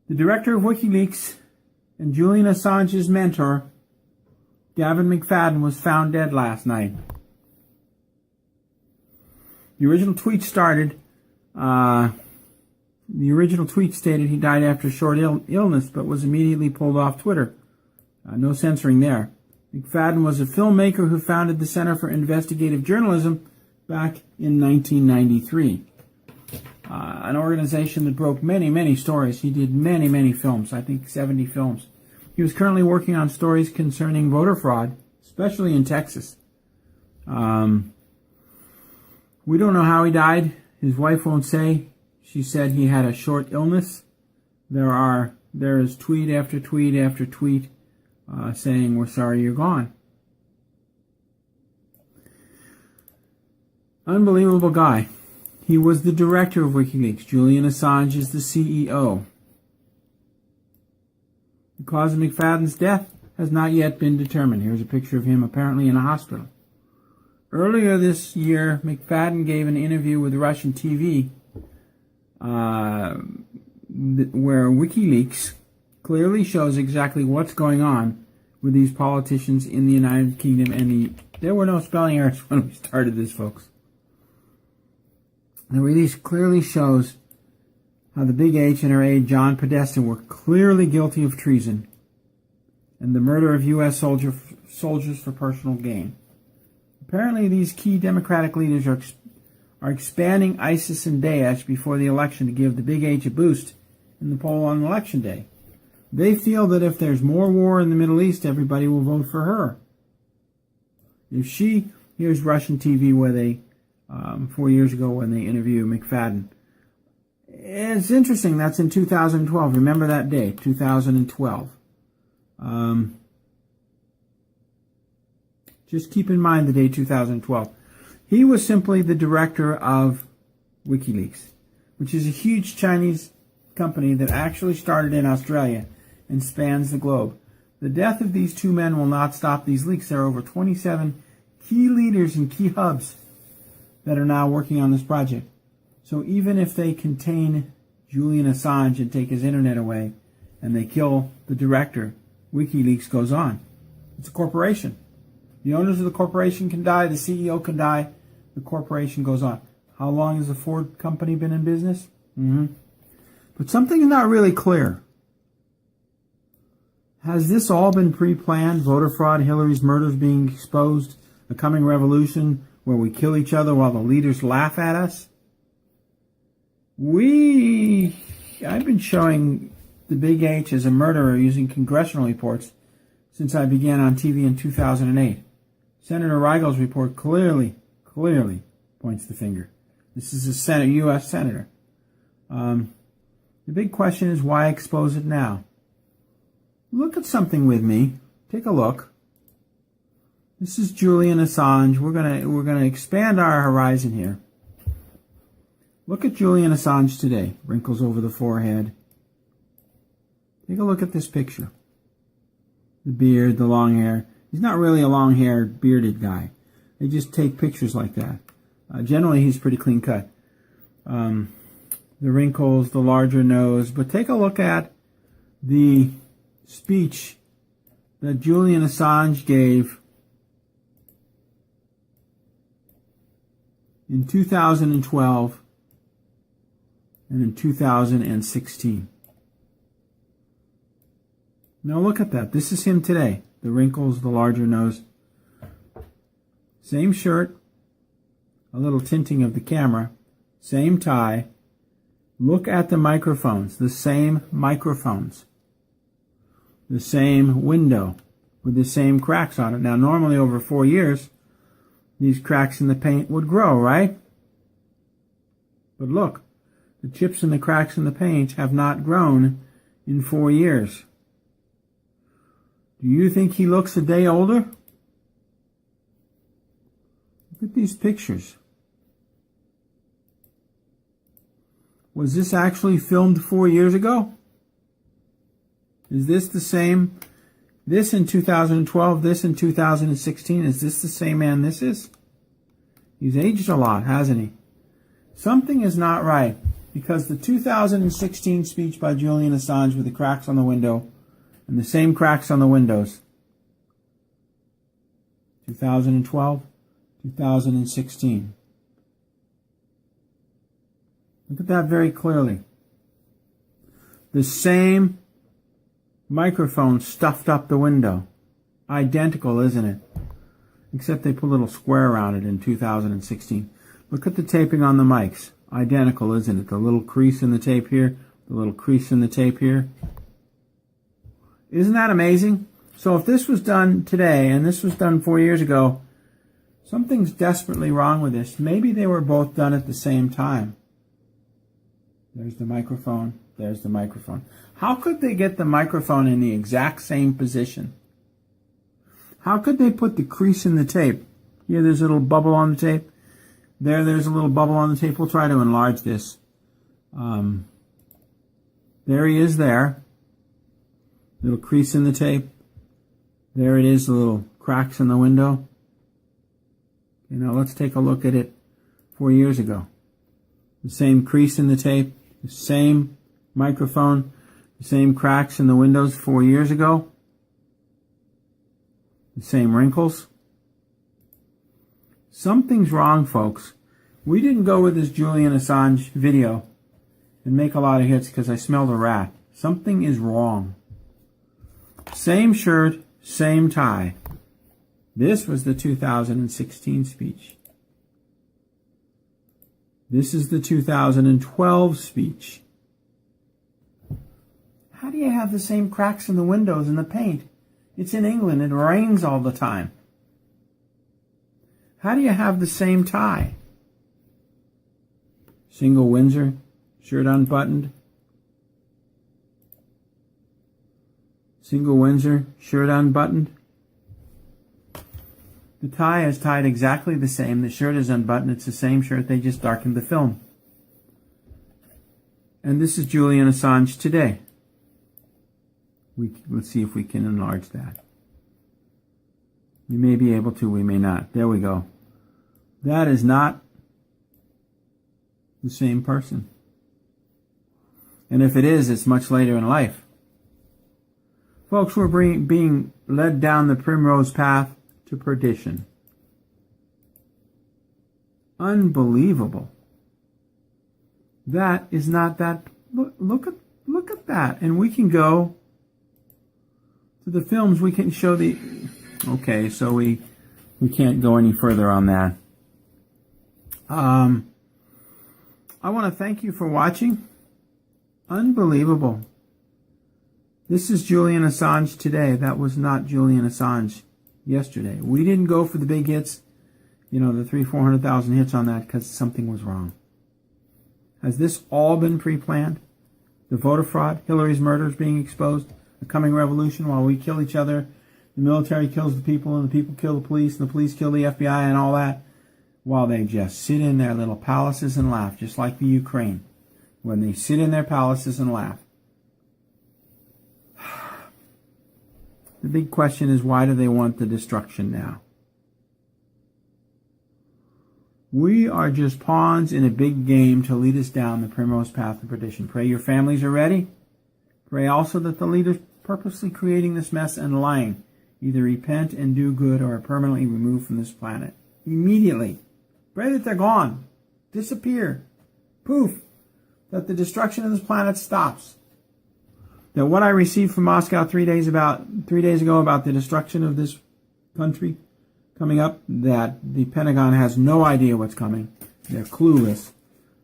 The director of WikiLeaks and Julian Assange's mentor, Gavin McFadden, was found dead last night. The original tweet stated he died after a short illness, but was immediately pulled off Twitter. No censoring there. McFadden was a filmmaker who founded the Center for Investigative Journalism back in 1993. An organization that broke many, many stories. He did many, many films, I think 70 films. He was currently working on stories concerning voter fraud, especially in Texas. We don't know how he died. His wife won't say. She said he had a short illness. There is tweet after tweet after tweet saying, "We're sorry you're gone." Unbelievable guy. He was the director of WikiLeaks. Julian Assange is the CEO. The cause of McFadden's death has not yet been determined. Here's a picture of him apparently in a hospital. Earlier this year, McFadden gave an interview with Russian TV where WikiLeaks clearly shows exactly what's going on with these politicians in the United Kingdom. And there were no spelling errors when we started this, folks. The release clearly shows how the Big H and her aide, John Podesta, were clearly guilty of treason and the murder of U.S. soldiers for personal gain. Apparently, these key Democratic leaders are expanding ISIS and Daesh before the election to give the Big H a boost in the poll on election day. They feel that if there's more war in the Middle East, everybody will vote for her. Here's Russian TV where they 4 years ago when they interviewed McFadden. It's interesting, that's in 2012. Remember that day, 2012. Just keep in mind the day 2012. He was simply the director of WikiLeaks, which is a huge Chinese company that actually started in Australia and spans the globe. The death of these two men will not stop these leaks. There are over 27 key leaders and key hubs that are now working on this project. So even if they contain Julian Assange and take his internet away and they kill the director, WikiLeaks goes on. It's a corporation. The owners of the corporation can die, the CEO can die, the corporation goes on. How long has the Ford company been in business? But something is not really clear. Has this all been pre-planned? Voter fraud, Hillary's murders being exposed, a coming revolution where we kill each other while the leaders laugh at us? I've been showing the Big H as a murderer using congressional reports since I began on TV in 2008. Senator Reigel's report clearly points the finger. This is a U.S. senator. The big question is, why expose it now? Look at something with me. Take a look. This is Julian Assange. We're gonna expand our horizon here. Look at Julian Assange today. Wrinkles over the forehead. Take a look at this picture. The beard, the long hair. He's not really a long-haired, bearded guy. They just take pictures like that. Generally, he's pretty clean cut. The wrinkles, the larger nose. But take a look at the speech that Julian Assange gave in 2012 and in 2016. Now look at that. This is him today. The wrinkles, the larger nose. Same shirt. A little tinting of the camera. Same tie. Look at the microphones. The same microphones. The same window with the same cracks on it. Now normally over 4 years, these cracks in the paint would grow, right? But look, the chips and the cracks in the paint have not grown in 4 years. Do you think he looks a day older? Look at these pictures. Was this actually filmed 4 years ago? Is this the same? This in 2012, this in 2016. Is this the same man this is? He's aged a lot, hasn't he? Something is not right. Because the 2016 speech by Julian Assange with the cracks on the window and the same cracks on the windows, 2012, 2016. Look at that very clearly. The same microphone stuffed up the window. Identical, isn't it? Except they put a little square around it in 2016. Look at the taping on the mics. Identical, isn't it? The little crease in the tape here, the little crease in the tape here. Isn't that amazing? So if this was done today and this was done 4 years ago, something's desperately wrong with this. Maybe they were both done at the same time. There's the microphone. There's the microphone. How could they get the microphone in the exact same position? How could they put the crease in the tape? Here, there's a little bubble on the tape. There's a little bubble on the tape. We'll try to enlarge this. There he is there. Little crease in the tape. There it is, the little cracks in the window. You know, let's take a look at it 4 years ago. The same crease in the tape, the same microphone, the same cracks in the windows 4 years ago. The same wrinkles. Something's wrong, folks. We didn't go with this Julian Assange video and make a lot of hits because I smelled a rat. Something is wrong. Same shirt, same tie. This was the 2016 speech. This is the 2012 speech. How do you have the same cracks in the windows and the paint? It's in England. It rains all the time. How do you have the same tie? Single Windsor, shirt unbuttoned. Single Windsor, shirt unbuttoned. The tie is tied exactly the same. The shirt is unbuttoned. It's the same shirt. They just darkened the film. And this is Julian Assange today. Let's see if we can enlarge that. We may be able to, we may not. There we go. That is not the same person. And if it is, it's much later in life. Folks, we're being led down the primrose path to perdition. Unbelievable. That is not that. Look at that. And we can go to the films. We can show the. Okay, so we can't go any further on that. I want to thank you for watching. Unbelievable. This is Julian Assange today. That was not Julian Assange yesterday. We didn't go for the big hits, you know, the 300,000-400,000 hits on that because something was wrong. Has this all been pre-planned? The voter fraud, Hillary's murders being exposed, the coming revolution while we kill each other, the military kills the people and the people kill the police and the police kill the FBI and all that, while they just sit in their little palaces and laugh, just like the Ukraine, when they sit in their palaces and laugh. The big question is, why do they want the destruction now? We are just pawns in a big game to lead us down the primrose path of perdition. Pray your families are ready. Pray also that the leaders purposely creating this mess and lying either repent and do good or are permanently removed from this planet. Immediately. Pray that they're gone. Disappear. Poof. That the destruction of this planet stops. That what I received from Moscow 3 days ago about the destruction of this country coming up, that the Pentagon has no idea what's coming. They're clueless.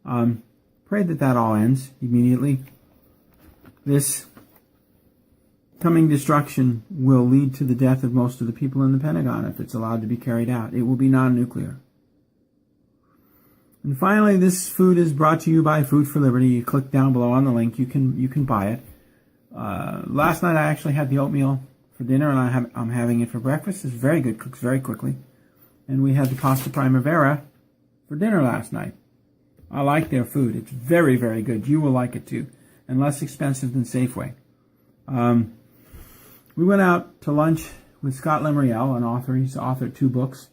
Pray that that all ends immediately. This coming destruction will lead to the death of most of the people in the Pentagon if it's allowed to be carried out. It will be non-nuclear. And finally, this food is brought to you by Food for Liberty. You click down below on the link. You can buy it. Last night I actually had the oatmeal for dinner, and I'm having it for breakfast. It's very good, cooks very quickly. And we had the pasta primavera for dinner last night. I like their food. It's very, very good. You will like it too, and less expensive than Safeway. We went out to lunch with Scott Lemriel, an author. He's authored 2 books.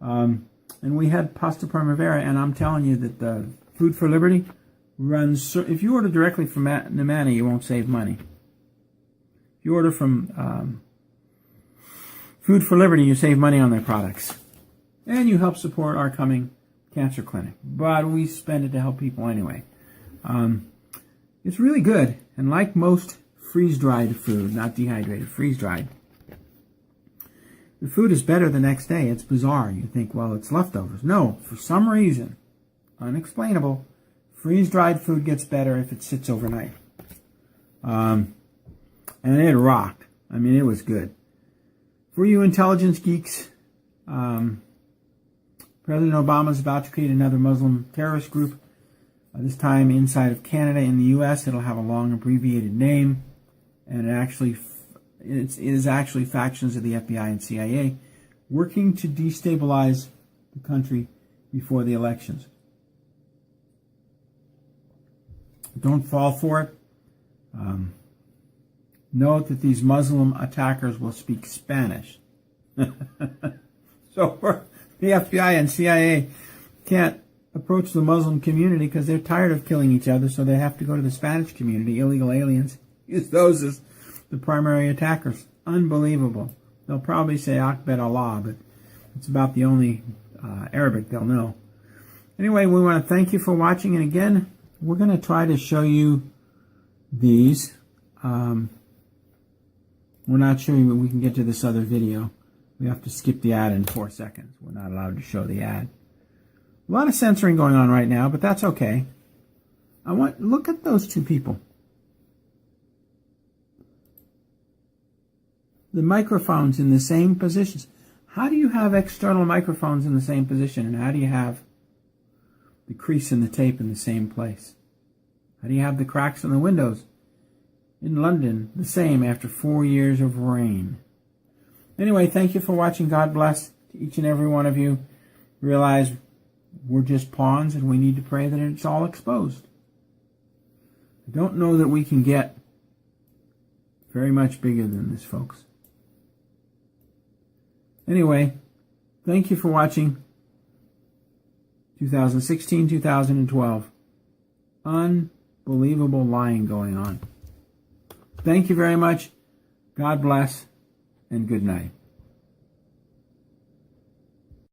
And we had pasta primavera, and I'm telling you that the Food for Liberty, runs, if you order directly from Nemana, you won't save money. If you order from Food for Liberty, you save money on their products. And you help support our coming cancer clinic. But we spend it to help people anyway. It's really good. And like most freeze-dried food, not dehydrated, freeze-dried, the food is better the next day. It's bizarre. You think, well, it's leftovers. No, for some reason, unexplainable, freeze-dried food gets better if it sits overnight. And it rocked. I mean, it was good. For you intelligence geeks, President Obama is about to create another Muslim terrorist group. This time inside of Canada. In the U.S., it'll have a long abbreviated name, and it is actually factions of the FBI and CIA working to destabilize the country before the elections. Don't fall for it. Note that these Muslim attackers will speak Spanish. So the FBI and CIA can't approach the Muslim community because they're tired of killing each other, so they have to go to the Spanish community, illegal aliens, use those as the primary attackers. Unbelievable. They'll probably say Akbar Allah, but it's about the only Arabic they'll know. Anyway, we want to thank you for watching, and again, we're going to try to show you these. We're not sure we can get to this other video. We have to skip the ad in 4 seconds. We're not allowed to show the ad. A lot of censoring going on right now, but that's okay. Look at those two people. The microphones in the same positions. How do you have external microphones in the same position? And how do you have the crease in the tape in the same place? How do you have the cracks in the windows in London the same after 4 years of rain? Anyway, thank you for watching. God bless to each and every one of you. Realize we're just pawns, and we need to pray that it's all exposed. I don't know that we can get very much bigger than this, folks. Anyway, thank you for watching. 2016, 2012. Unbelievable lying going on. Thank you very much. God bless, and good night.